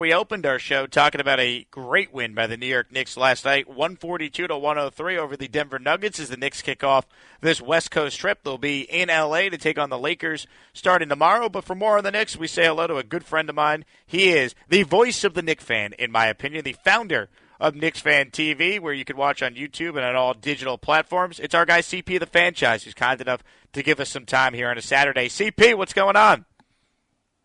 We opened our show talking about a great win by the New York Knicks last night, 142-103 over the Denver Nuggets as the Knicks kick off this West Coast trip. They'll be in L.A. to take on the Lakers starting tomorrow. But for more on the Knicks, we say hello to a good friend of mine. He is the voice of the Knicks fan, in my opinion, the founder of Knicks Fan TV, where you can watch on YouTube and on all digital platforms. It's our guy CP The Fanchise, who's kind enough to give us some time here on a Saturday. CP, what's going on?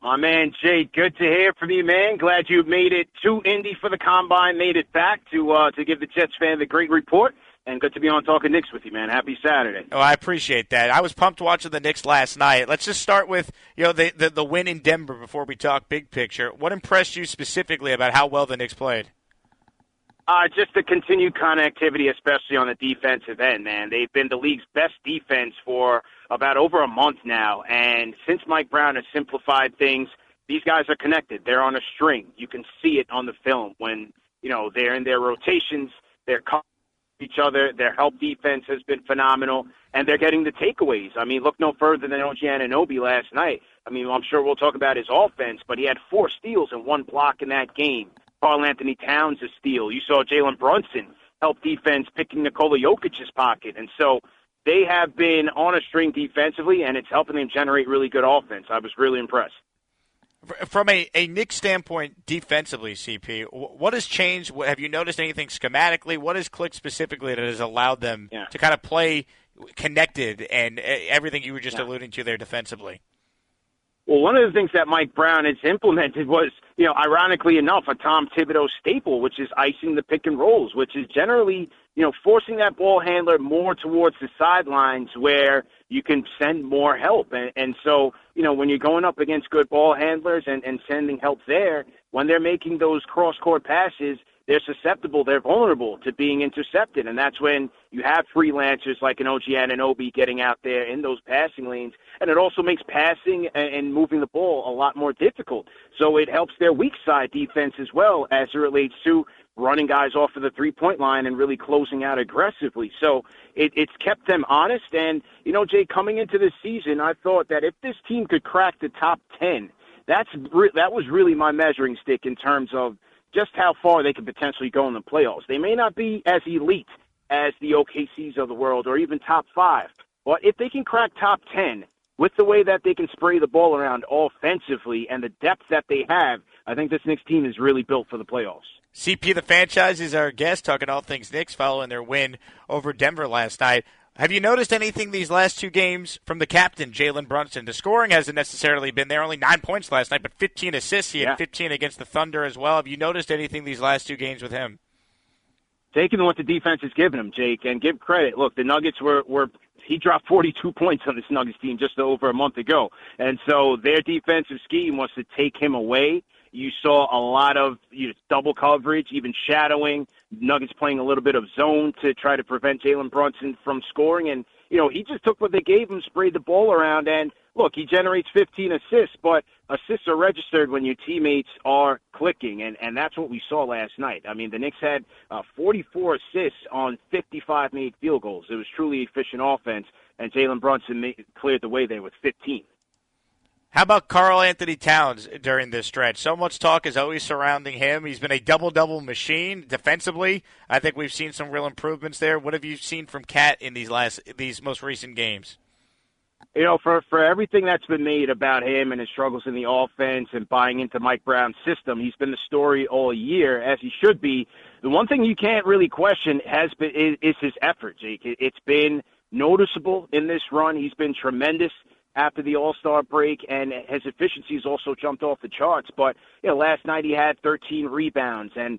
My man, Jake, good to hear from you, man. Glad you made it to Indy for the Combine, made it back to give the Jets fan the great report, and good to be on Talking Knicks with you, man. Happy Saturday. Oh, I appreciate that. I was pumped watching the Knicks last night. Let's just start with the win in Denver before we talk big picture. What impressed you specifically about how well the Knicks played? Just the continued connectivity, especially on the defensive end, man. They've been the league's best defense for about over a month now, and since Mike Brown has simplified things, these guys are connected. They're on a string. You can see it on the film when, they're in their rotations, they're covering each other, their help defense has been phenomenal, and they're getting the takeaways. I mean, look no further than OG Anunoby last night. I mean, I'm sure we'll talk about his offense, but he had 4 steals and 1 block in that game. Karl-Anthony Towns a steal. You saw Jalen Brunson help defense picking Nikola Jokic's pocket. And so they have been on a string defensively, and it's helping them generate really good offense. I was really impressed. From a Knicks standpoint defensively, CP, what has changed? Have you noticed anything schematically? What has clicked specifically that has allowed them to kind of play connected and everything you were just alluding to there defensively? Well, one of the things that Mike Brown has implemented was, ironically enough, a Tom Thibodeau staple, which is icing the pick and rolls, which is generally, forcing that ball handler more towards the sidelines where you can send more help. And so, when you're going up against good ball handlers and sending help there, when they're making those cross-court passes, they're susceptible, they're vulnerable to being intercepted. And that's when you have freelancers like an OG Anunoby getting out there in those passing lanes. And it also makes passing and moving the ball a lot more difficult. So it helps their weak side defense as well as it relates to running guys off of the three-point line and really closing out aggressively. So it's kept them honest. And, Jay, coming into this season, I thought that if this team could crack the top 10, that was really my measuring stick in terms of just how far they could potentially go in the playoffs. They may not be as elite as the OKCs of the world or even top 5, but if they can crack top 10 with the way that they can spray the ball around offensively and the depth that they have, I think this Knicks team is really built for the playoffs. CP The Fanchise is our guest, talking all things Knicks following their win over Denver last night. Have you noticed anything these last 2 games from the captain, Jalen Brunson? The scoring hasn't necessarily been there. Only 9 points last night, but 15 assists. He had 15 against the Thunder as well. Have you noticed anything these last 2 games with him? Taking what the defense has given him, Jake, and give credit. Look, the Nuggets he dropped 42 points on this Nuggets team just over a month ago. And so their defensive scheme was to take him away. You saw a lot of double coverage, even shadowing, Nuggets playing a little bit of zone to try to prevent Jalen Brunson from scoring. And, he just took what they gave him, sprayed the ball around, and, look, he generates 15 assists, but assists are registered when your teammates are clicking, and that's what we saw last night. I mean, the Knicks had 44 assists on 55 made field goals. It was truly efficient offense, and Jalen Brunson cleared the way there with 15. How about Karl-Anthony Towns during this stretch? So much talk is always surrounding him. He's been a double-double machine defensively. I think we've seen some real improvements there. What have you seen from Cat in these most recent games? For everything that's been made about him and his struggles in the offense and buying into Mike Brown's system, he's been the story all year, as he should be. The one thing you can't really question is his effort, Jake. It's been noticeable in this run. He's been tremendous after the All-Star break, and his efficiency has also jumped off the charts. But last night he had 13 rebounds and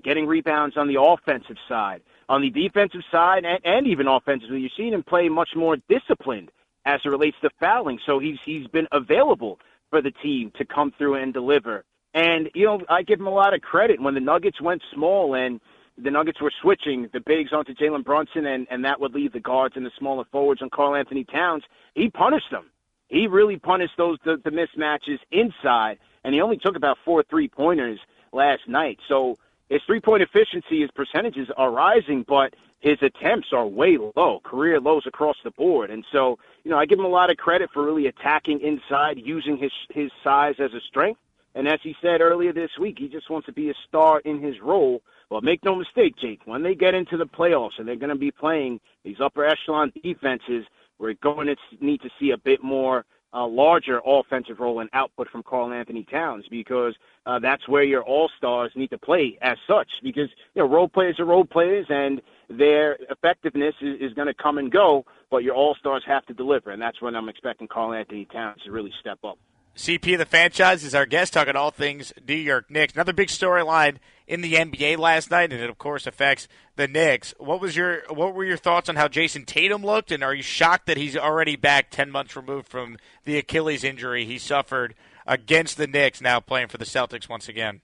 getting rebounds on the offensive side. On the defensive side and even offensively, you've seen him play much more disciplined as it relates to fouling. So he's been available for the team to come through and deliver. And, I give him a lot of credit. When the Nuggets went small and the Nuggets were switching the bigs onto Jalen Brunson, and that would leave the guards and the smaller forwards on Karl-Anthony Towns, he punished them. He really punished the mismatches inside, and he only took about 4 3-pointers last night. So his three-point efficiency, his percentages are rising, but his attempts are way low, career lows across the board. And so, I give him a lot of credit for really attacking inside, using his size as a strength. And as he said earlier this week, he just wants to be a star in his role. Well, make no mistake, Jake, when they get into the playoffs and they're going to be playing these upper echelon defenses, we're going to need to see a bit more larger offensive role and output from Karl-Anthony Towns, because that's where your all-stars need to play as such, because role players are role players and their effectiveness is going to come and go, but your all-stars have to deliver, and that's when I'm expecting Karl-Anthony Towns to really step up. CP The Fanchise is our guest, talking all things New York Knicks. Another big storyline in the NBA last night, and it, of course, affects the Knicks. What were your thoughts on how Jason Tatum looked, and are you shocked that he's already back 10 months removed from the Achilles injury he suffered against the Knicks, now playing for the Celtics once again?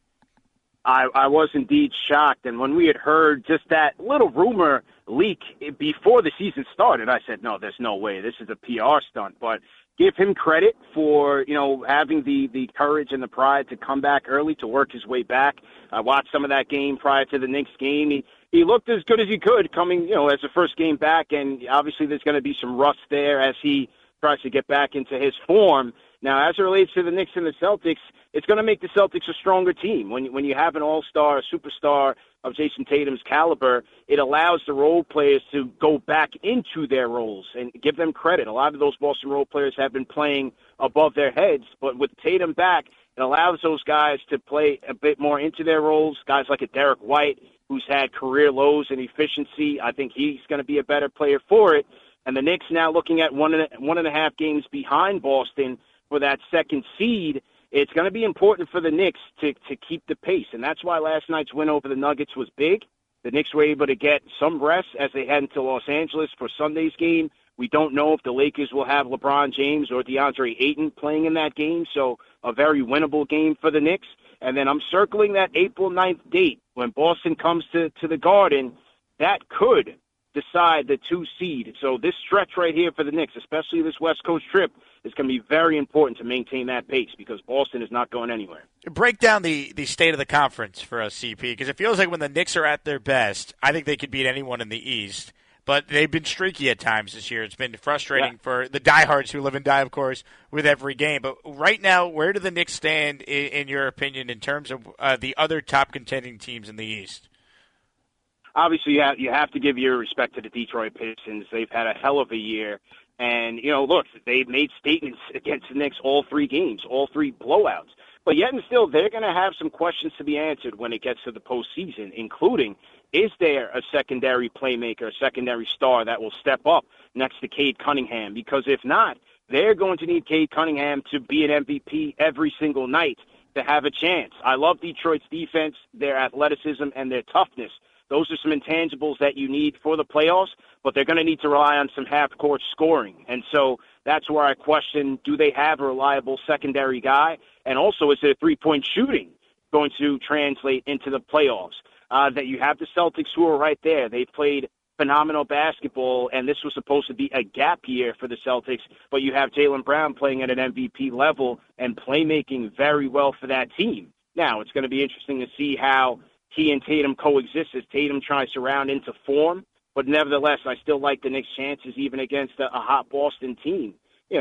I was indeed shocked, and when we had heard just that little rumor leak before the season started, I said, no, there's no way. This is a PR stunt, but give him credit for, having the courage and the pride to come back early, to work his way back. I watched some of that game prior to the Knicks game. He looked as good as he could coming, as the first game back, and obviously there's going to be some rust there as he tries to get back into his form. Now, as it relates to the Knicks and the Celtics, it's going to make the Celtics a stronger team. When you have an all-star, a superstar of Jason Tatum's caliber, it allows the role players to go back into their roles and give them credit. A lot of those Boston role players have been playing above their heads, but with Tatum back, it allows those guys to play a bit more into their roles. Guys like a Derek White, who's had career lows in efficiency, I think he's going to be a better player for it. And the Knicks now looking at one and a half games behind Boston for that second seed. It's going to be important for the Knicks to keep the pace, and that's why last night's win over the Nuggets was big. The Knicks were able to get some rest as they head into Los Angeles for Sunday's game. We don't know if the Lakers will have LeBron James or DeAndre Ayton playing in that game, so a very winnable game for the Knicks. And then I'm circling that April 9th date when Boston comes to the Garden. That could decide the 2 seed. So this stretch right here for the Knicks, especially this West Coast trip, is going to be very important to maintain that pace because Boston is not going anywhere. Break down the state of the conference for us, CP, because it feels like when the Knicks are at their best, I think they could beat anyone in the East. But they've been streaky at times this year. It's been frustrating for the diehards who live and die, of course, with every game. But right now, where do the Knicks stand, in your opinion, in terms of the other top contending teams in the East? Obviously, you have to give your respect to the Detroit Pistons. They've had a hell of a year. And, look, they've made statements against the Knicks all 3 games, all 3 blowouts. But yet and still, they're going to have some questions to be answered when it gets to the postseason, including, is there a secondary playmaker, a secondary star that will step up next to Cade Cunningham? Because if not, they're going to need Cade Cunningham to be an MVP every single night to have a chance. I love Detroit's defense, their athleticism, and their toughness. Those are some intangibles that you need for the playoffs, but they're going to need to rely on some half-court scoring. And so that's where I question, do they have a reliable secondary guy? And also, is their three-point shooting going to translate into the playoffs? That you have the Celtics who are right there. They've played phenomenal basketball, and this was supposed to be a gap year for the Celtics, but you have Jalen Brown playing at an MVP level and playmaking very well for that team. Now, it's going to be interesting to see how he and Tatum coexist as Tatum tries to round into form. But nevertheless, I still like the Knicks' chances even against a hot Boston team.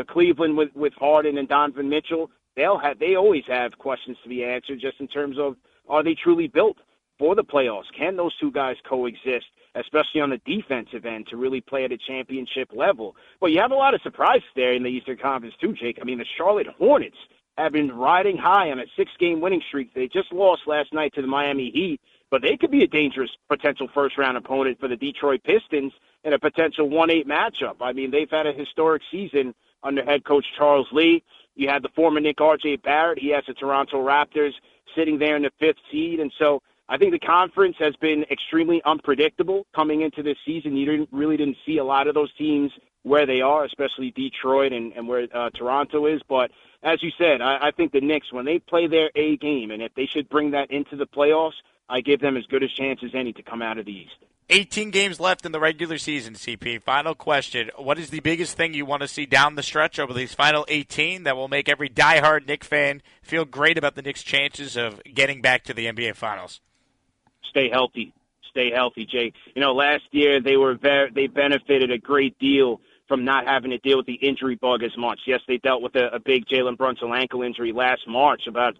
Cleveland with Harden and Donovan Mitchell, they always have questions to be answered just in terms of, are they truly built for the playoffs? Can those 2 guys coexist, especially on the defensive end, to really play at a championship level? Well, you have a lot of surprises there in the Eastern Conference too, Jake. I mean, the Charlotte Hornets have been riding high on a 6-game winning streak. They just lost last night to the Miami Heat, but they could be a dangerous potential first-round opponent for the Detroit Pistons in a potential 1-8 matchup. I mean, they've had a historic season under head coach Charles Lee. You had the former Nick R.J. Barrett. He has the Toronto Raptors sitting there in the 5th seed. And so I think the conference has been extremely unpredictable coming into this season. You really didn't see a lot of those teams where they are, especially Detroit and where Toronto is. But as you said, I think the Knicks, when they play their A game, and if they should bring that into the playoffs, I give them as good a chance as any to come out of the East. 18 games left in the regular season, CP. Final question. What is the biggest thing you want to see down the stretch over these final 18 that will make every diehard Knicks fan feel great about the Knicks' chances of getting back to the NBA Finals? Stay healthy. Stay healthy, Jay. Last year they benefited a great deal from not having to deal with the injury bug as much. Yes, they dealt with a big Jalen Brunson ankle injury last March, about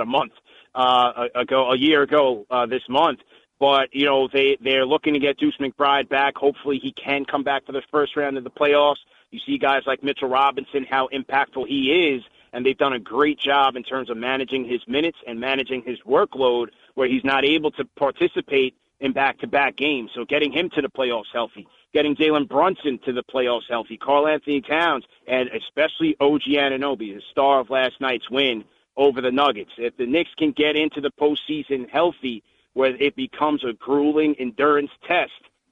a month a year ago this month. But, they're looking to get Deuce McBride back. Hopefully he can come back for the first round of the playoffs. You see guys like Mitchell Robinson, how impactful he is, and they've done a great job in terms of managing his minutes and managing his workload where he's not able to participate in back-to-back games. So getting him to the playoffs healthy, getting Jalen Brunson to the playoffs healthy, Karl-Anthony Towns, and especially OG Anunoby, the star of last night's win over the Nuggets. If the Knicks can get into the postseason healthy, where it becomes a grueling endurance test,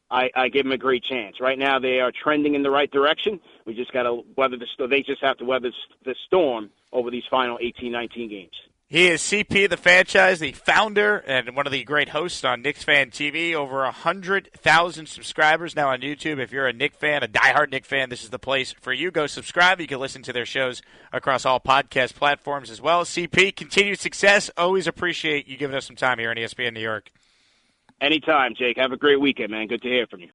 I give them a great chance. Right now, they are trending in the right direction. We just got to weather the storm. They just have to weather the storm over these final 18, 19 games. He is CP The Fanchise, the founder and one of the great hosts on Knicks Fan TV. Over 100,000 subscribers now on YouTube. If you're a Knicks fan, a diehard Knicks fan, this is the place for you. Go subscribe. You can listen to their shows across all podcast platforms as well. CP, continued success. Always appreciate you giving us some time here on ESPN New York. Anytime, Jake. Have a great weekend, man. Good to hear from you.